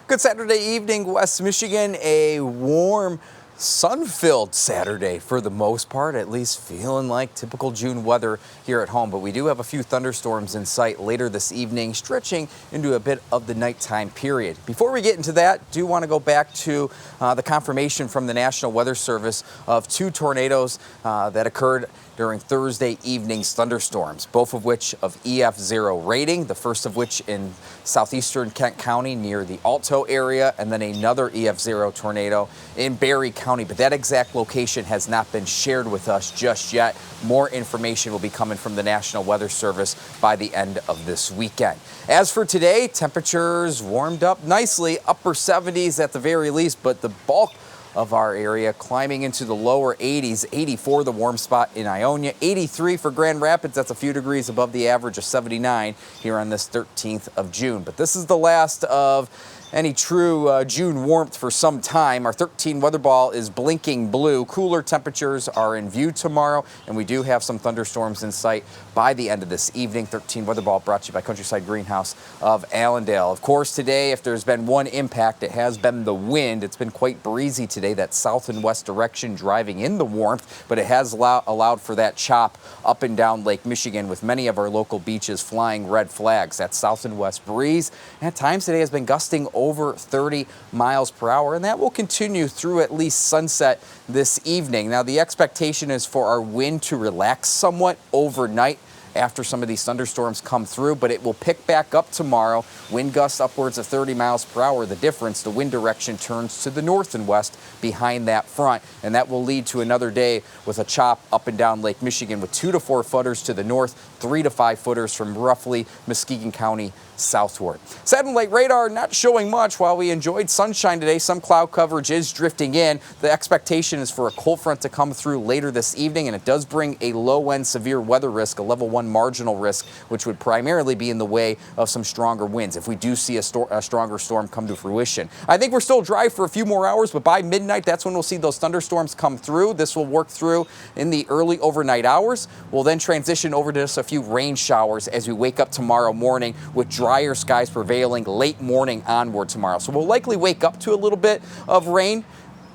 Good Saturday evening, West Michigan. A warm, sun-filled Saturday for the most part, at least feeling like typical June weather here at home. But we do have a few thunderstorms in sight later this evening, stretching into a bit of the nighttime period. Before we get into that, do want to go back to the confirmation from the National Weather Service of two tornadoes that occurred during Thursday evening's thunderstorms, both of which of EF0 rating, the first of which in southeastern Kent County near the Alto area, and then another EF0 tornado in Barry County. But that exact location has not been shared with us just yet. More information will be coming from the National Weather Service by the end of this weekend. As for today, temperatures warmed up nicely, upper 70s at the very least, but the bulk of our area climbing into the lower 80s. 84 the warm spot in Ionia, 83 for Grand Rapids. That's a few degrees above the average of 79 here on this 13th of June. But this is the last of any true June warmth for some time. Our 13 weather ball is blinking blue. Cooler temperatures are in view tomorrow, and we do have some thunderstorms in sight by the end of this evening. 13 weather ball brought to you by Countryside Greenhouse of Allendale. Of course, today, if there's been one impact, it has been the wind. It's been quite breezy today, that south and west direction driving in the warmth, but it has allowed for that chop up and down Lake Michigan, with many of our local beaches flying red flags. That south and west breeze at times today has been gusting over 30 miles per hour, and that will continue through at least sunset this evening. Now, the expectation is for our wind to relax somewhat overnight after some of these thunderstorms come through, but it will pick back up tomorrow. Wind gusts upwards of 30 miles per hour. The difference, the wind direction turns to the north and west behind that front, and that will lead to another day with a chop up and down Lake Michigan with 2 to 4 footers to the north, 3 to 5 footers from roughly Muskegon County southward. Satellite radar not showing much. While we enjoyed sunshine today, some cloud coverage is drifting in. The expectation is for a cold front to come through later this evening, and it does bring a low-end severe weather risk, a level 1 marginal risk, which would primarily be in the way of some stronger winds if we do see a stronger storm come to fruition. I think we're still dry for a few more hours, but by midnight, that's when we'll see those thunderstorms come through. This will work through in the early overnight hours. We'll then transition over to just a few rain showers as we wake up tomorrow morning, with drier skies prevailing late morning onward tomorrow. So we'll likely wake up to a little bit of rain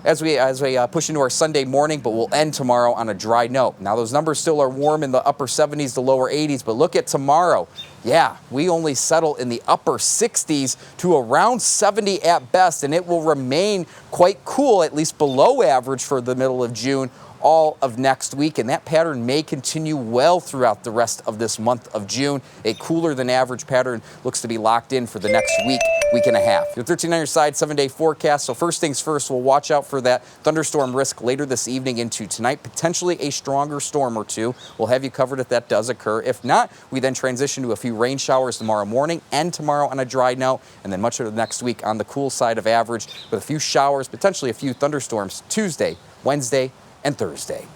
as we push into our Sunday morning, but we'll end tomorrow on a dry note. Now, those numbers still are warm in the upper 70s to lower 80s, but look at tomorrow. Yeah, we only settle in the upper 60s to around 70 at best, and it will remain quite cool, at least below average for the middle of June, all of next week, and that pattern may continue well throughout the rest of this month of June. A cooler than average pattern looks to be locked in for the next week and a half. Your 13 on your side 7-day forecast. So first things first, we'll watch out for that thunderstorm risk later this evening into tonight, potentially a stronger storm or two. We'll have you covered if that does occur. If not, we then transition to a few rain showers tomorrow morning and tomorrow on a dry note, and then much of the next week on the cool side of average with a few showers, potentially a few thunderstorms Tuesday, Wednesday, and Thursday.